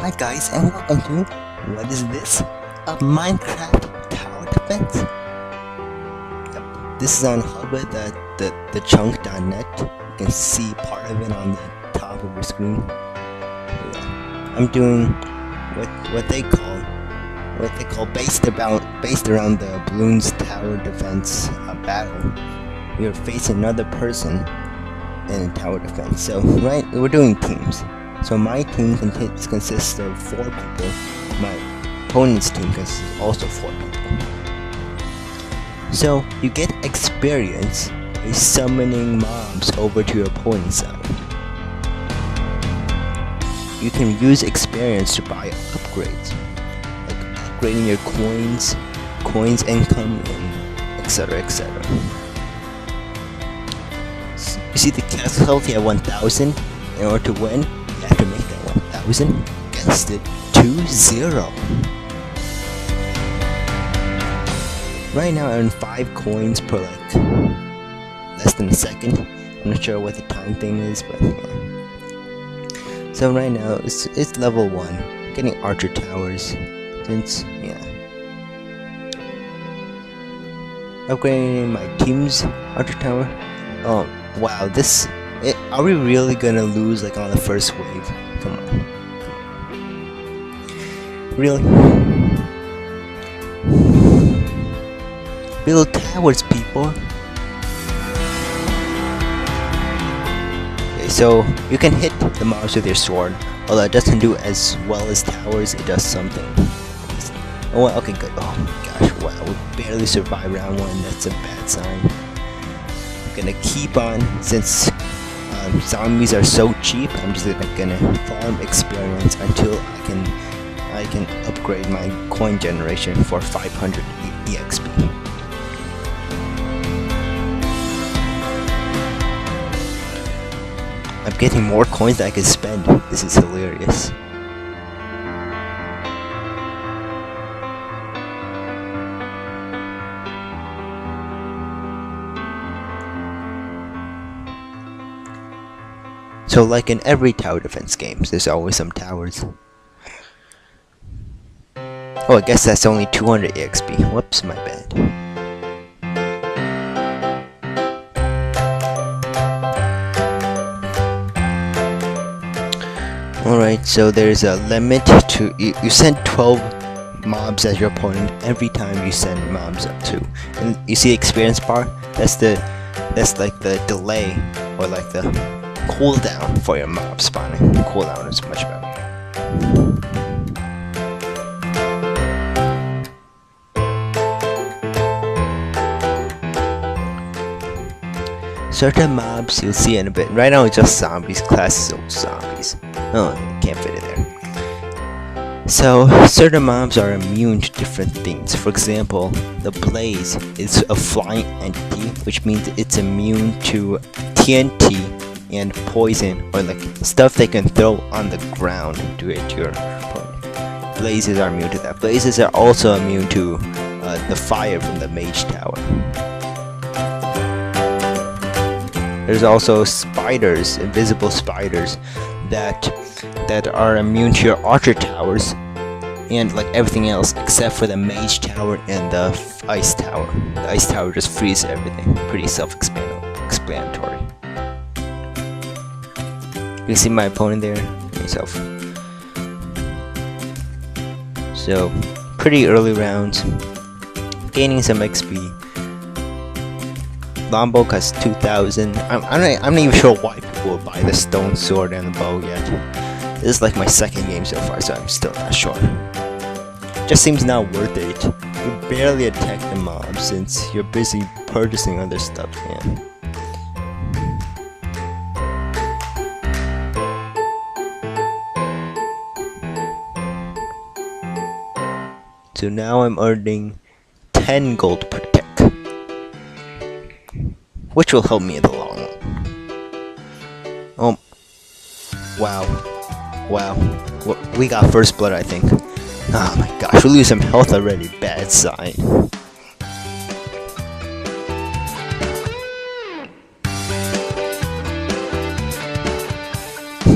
Hi guys, and welcome to what is this? A Minecraft tower defense. Yep, this is on Hubba, the chunk.net. You can see part of it on the top of your screen. Yeah. I'm doing what they call based around the Bloons tower defense battle. We are facing another person in tower defense. So we're doing teams. So my team consists of 4 people. My opponent's team consists also 4 people. So you get experience by summoning mobs over to your opponent's side. You can use experience to buy upgrades, like upgrading your coins income, and etc. etc. You see the difficulty at 1000. In order to win, you have to make that 1000 against it 2-0. Right now I earn 5 coins per like less than a second. I'm not sure what the time thing is, but yeah. So right now it's level 1, getting archer towers, since yeah. Upgrading my team's archer tower. Oh wow, are we really gonna lose like on the first wave? Come on. Really? Build towers, people. Okay, so you can hit the mobs with your sword, although it doesn't do as well as towers. It does something. Oh, well, okay, good. Oh my gosh, wow, we barely survived round 1. That's a bad sign. I'm gonna keep on, since zombies are so cheap. I'm just gonna farm experience until I can upgrade my coin generation for 500 EXP. I'm getting more coins that I can spend. This is hilarious. So like in every tower defense games, there's always some towers. Oh, I guess that's only 200 EXP. Whoops, my bad. Alright, so there's a limit to... You send 12 mobs as your opponent every time you send mobs up to. And you see experience bar? That's like the delay, or like the cooldown for your mob spawning. Cooldown is much better. Certain mobs you'll see in a bit. Right now it's just zombies, classes of zombies. Oh, can't fit it there. So certain mobs are immune to different things. For example, the Blaze is a flying entity, which means it's immune to TNT and poison, or like stuff they can throw on the ground to hit your opponent. Blazes are immune to that. Blazes are also immune to the fire from the mage tower. There's also spiders, invisible spiders, that are immune to your archer towers, and like everything else except for the mage tower and the ice tower. The ice tower just freezes everything. Pretty self-explanatory. You see my opponent there? Myself. So, pretty early rounds. Gaining some XP. Lombok has 2,000. I'm not even sure why people will buy the stone sword and the bow yet. This is like my second game so far, so I'm still not sure. Just seems not worth it. You barely attack the mobs since you're busy purchasing other stuff, man. So now I'm earning 10 gold per tick, which will help me in the long run. Oh, wow, we got first blood, I think. Oh my gosh, we lose some health already, bad sign.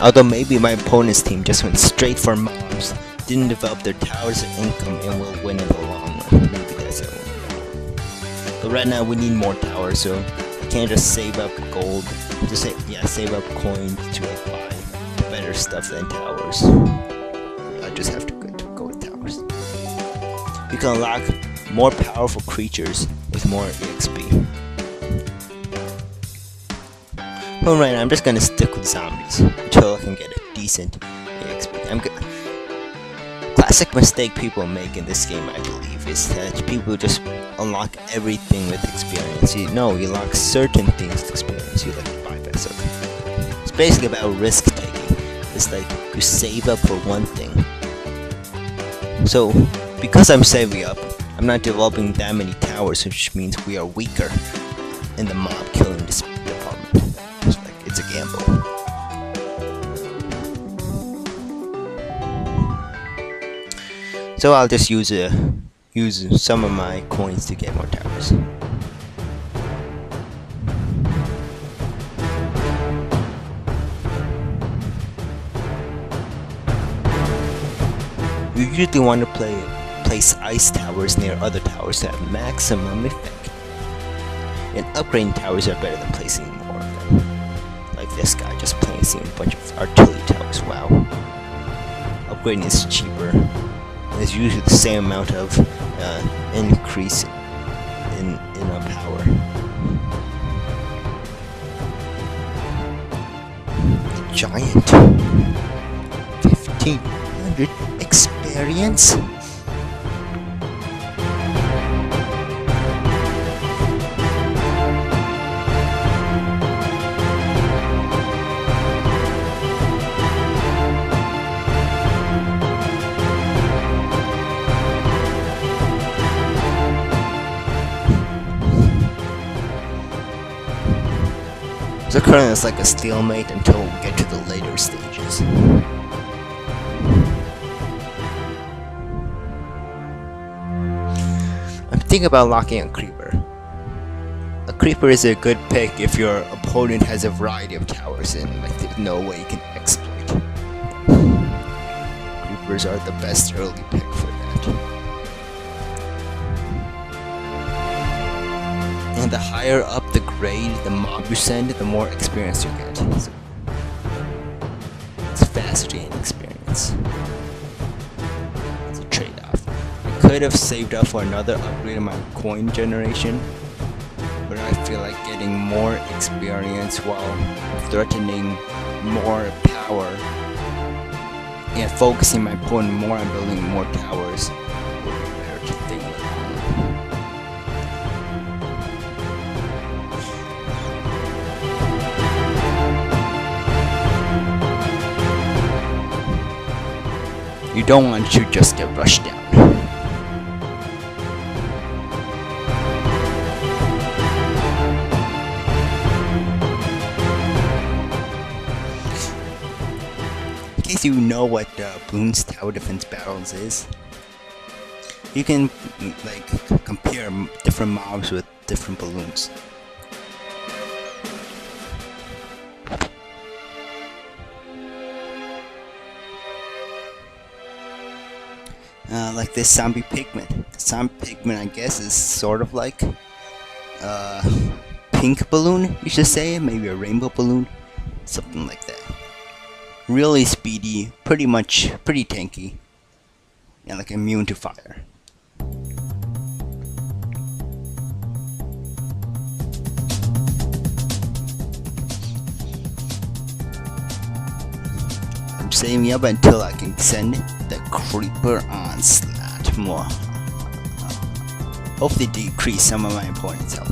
Although maybe my opponent's team just went straight for mobs, didn't develop their towers or income, and will win in the long run. Maybe that's it. But right now we need more towers, so I can't just save up gold. Just save up coins to like buy better stuff than towers. I just have to go with towers. You can unlock more powerful creatures with more EXP. But right now I'm just gonna stick with zombies until I can get a decent EXP. Classic mistake people make in this game, I believe, is that people just unlock everything with experience. You unlock certain things with experience. You like bypass certain. It's basically about risk taking. It's like you save up for one thing. So because I'm saving up, I'm not developing that many towers, which means we are weaker in the mob killing department. It's a gamble. So I'll just use some of my coins to get more towers. You usually want to place ice towers near other towers to have maximum effect. And upgrading towers are better than placing more of them. Like this guy just placing a bunch of artillery towers. Wow. Upgrading is cheaper. It's usually the same amount of increase in our power. Giant 1500 experience. So currently it's like a stalemate until we get to the later stages. I'm thinking about locking a creeper. A creeper is a good pick if your opponent has a variety of towers and like there's no way you can exploit. Creepers are the best early pick for that. And the higher up the grade the mob you send, the more experience you get. So it's faster gain experience. It's a trade-off. I could have saved up for another upgrade in my coin generation, but I feel like getting more experience while threatening more power and focusing my opponent more on building more towers would be better to think about. You don't want to just get rushed down. In case you know what Bloons Tower Defense Battles is, you can like compare different mobs with different balloons. Like this zombie pigment. The zombie pigment, I guess, is sort of like a pink balloon, you should say, maybe a rainbow balloon, something like that. Really speedy, pretty tanky, and like immune to fire. I'm saving up until I can send the creeper onslaught. More. Hopefully decrease some of my opponent's health.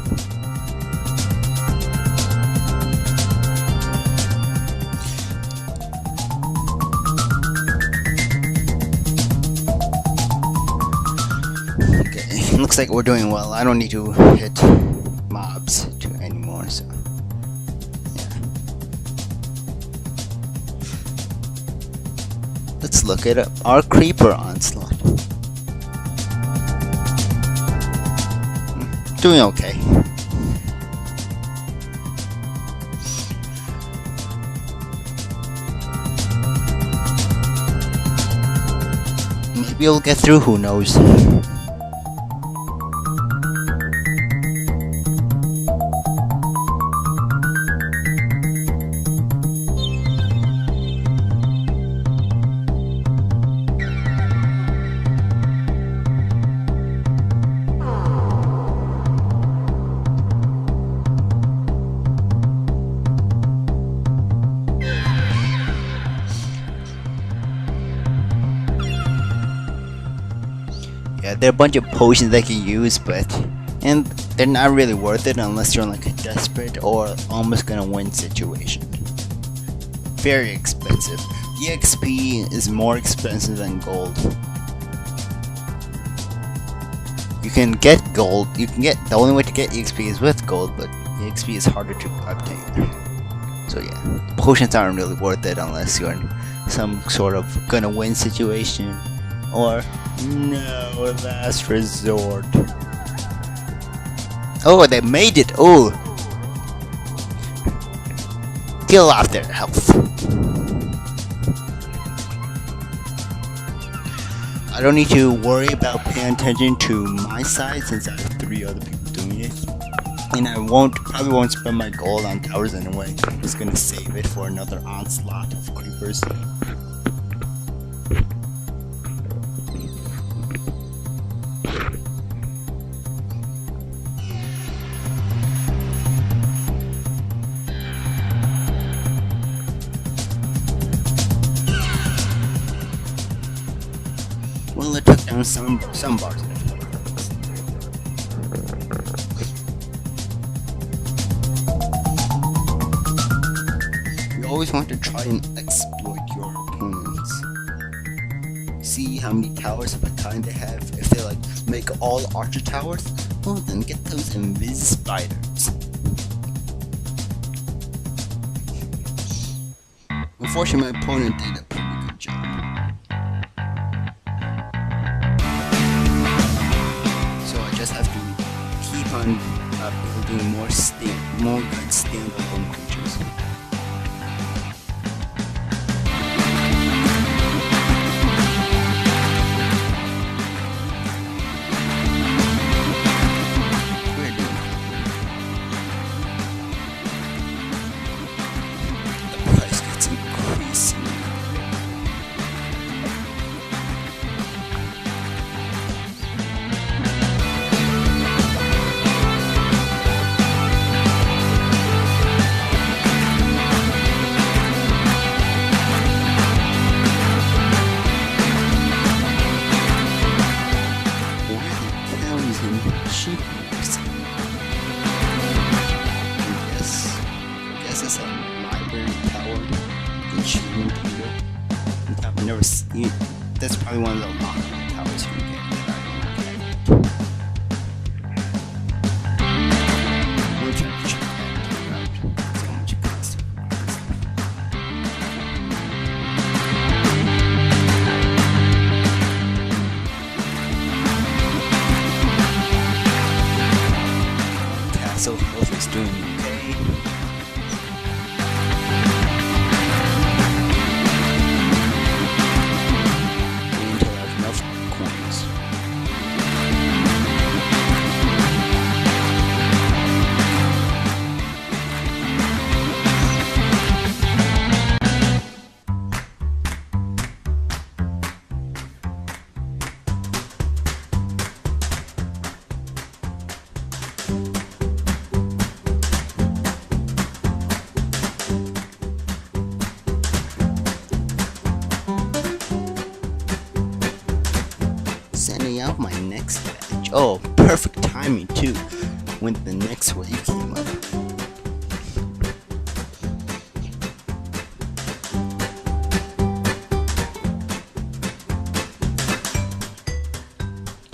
Okay, looks like we're doing well. I don't need to hit mobs anymore, so yeah. Let's look at our creeper onslaught. Doing okay. be able to get through, who knows? Yeah, there are a bunch of potions that you can use, and they're not really worth it unless you're in like a desperate or almost gonna win situation. Very expensive. EXP is more expensive than gold. You can get gold. The only way to get EXP is with gold, but EXP is harder to obtain. So yeah, potions aren't really worth it unless you're in some sort of gonna win situation or no last resort. Oh, they made it! Oh! Kill off their health. I don't need to worry about paying attention to my side since I have 3 other people doing it. And I probably won't spend my gold on towers anyway. I'm just gonna save it for another onslaught of creepers. Well, it took down some bars. You always want to try and exploit your opponents. See how many towers of a kind they have. If they like make all archer towers, well then get those invis spiders. Unfortunately, my opponent did a pretty good job. On building more good standalone creatures. We're doing the price gets increasing. Yes, it's a library powered achievement here. I've never seen. That's probably one of the locked towers you can get that I don't get. We're trying to check that out. See how much it costs. Castle Health is doing okay. Until I have enough coins. Sending out my next batch. Oh, perfect timing too, when the next wave came up.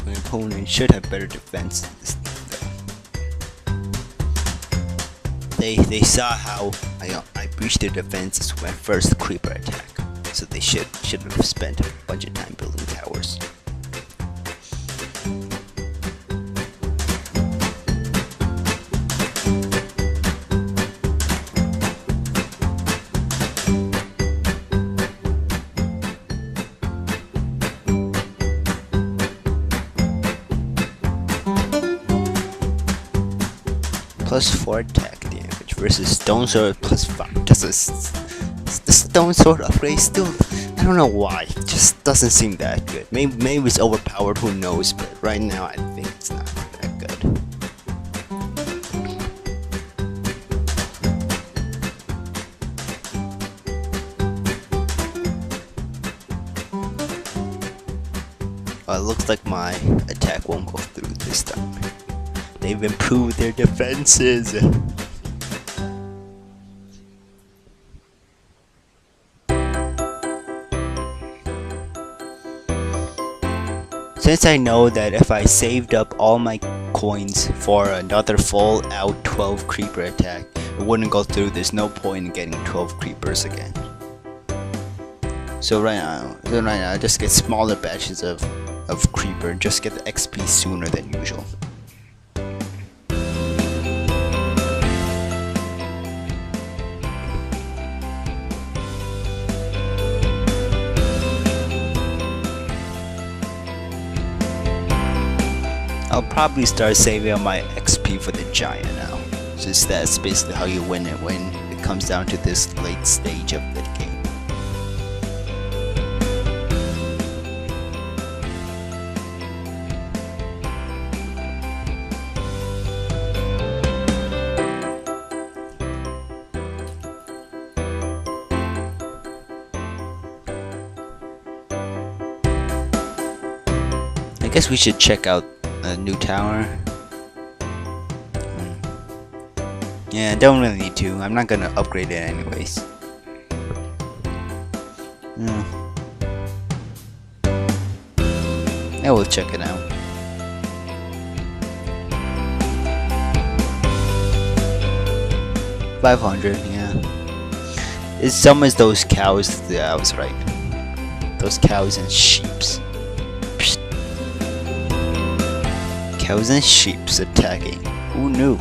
My opponent should have better defense. They saw how I breached their defenses when first creeper attack, so they should have spent a bunch of time building towers. plus 4 attack damage versus Stone Sword plus 5. Does the Stone Sword upgrade still? I don't know why. It just doesn't seem that good. Maybe it's overpowered. Who knows? But right now, I think it's not that good. It looks like my attack won't go through this time. They've improved their defenses. Since I know that if I saved up all my coins for another full out 12 creeper attack, it wouldn't go through. There's no point in getting 12 creepers again. So right now I just get smaller batches of creeper, just get the XP sooner than usual. I'll probably start saving up my XP for the giant now. Just that's basically how you win it when it comes down to this late stage of the game. I guess we should check out a new tower. Yeah, don't really need to. I'm not gonna upgrade it anyways. Yeah, we'll check it out. $500, yeah. It summons those cows. Yeah, I was right. Those cows and sheeps. Cows and sheeps attacking. Who knew?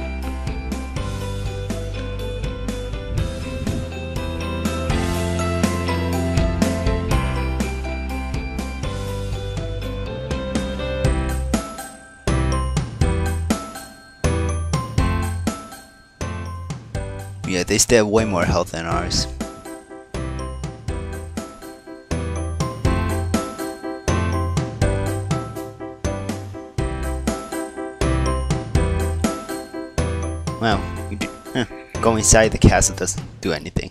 Yeah, they still have way more health than ours. Well, go inside the castle doesn't do anything.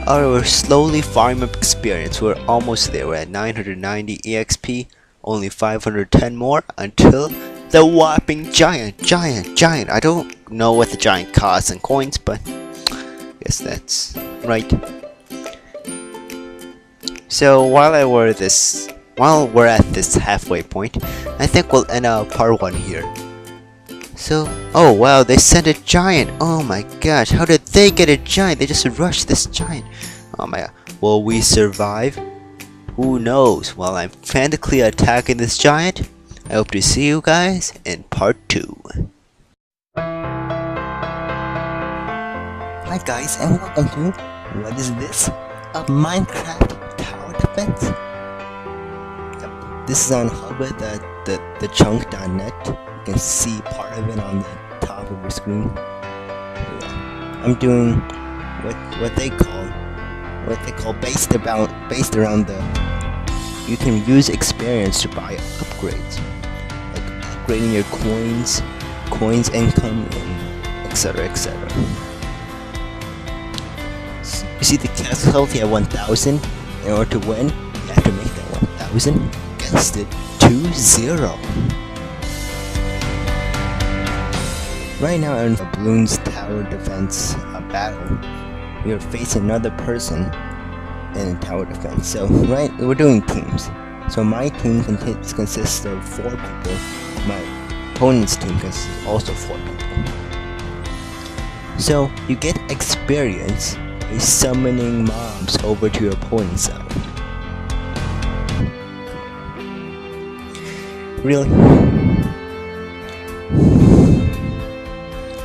Our slowly farm up experience, we're almost there. We're at 990 EXP, only 510 more until the whopping giant. I don't know what the giant costs in coins, but I guess that's right. So while we're at this halfway point, I think we'll end up part 1 here. So, oh wow, they sent a giant. Oh my gosh, how did they get a giant? They just rushed this giant. Oh my god. Will we survive? Who knows? While I'm frantically attacking this giant, I hope to see you guys in part 2. Hi guys, and welcome to what is this? A Minecraft tower defense. Yep. This is on Hubba, the chunk.net. You can see part of it on the top of your screen. Yeah. I'm doing what they call based around the. You can use experience to buy upgrades, like upgrading your coins income, and etc. You see the casualty at 1,000. In order to win, you have to make that 1,000 against it 2-0. Right now in the Bloons tower defense battle, we are facing another person in tower defense. So we're doing teams. So my team consists of 4 people. My opponent's team consists also 4 people. So you get experience by summoning mobs over to your opponent's side. Really?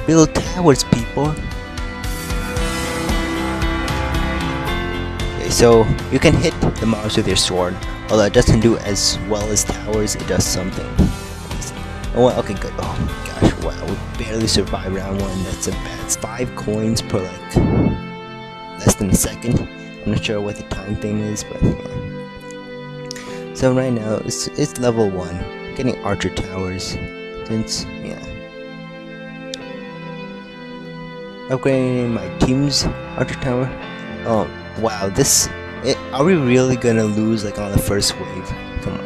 Build towers, people. Okay, so you can hit the mobs with your sword, although it doesn't do as well as towers, it does something. Oh, well, okay, good. Oh my gosh, wow, we barely survived round 1, that's a bad. 5 coins per like less than a second. I'm not sure what the time thing is, but yeah. So right now, it's level 1, getting archer towers, since, yeah. Upgrading my team's archer tower. Oh, wow, are we really gonna lose like on the first wave? Come on.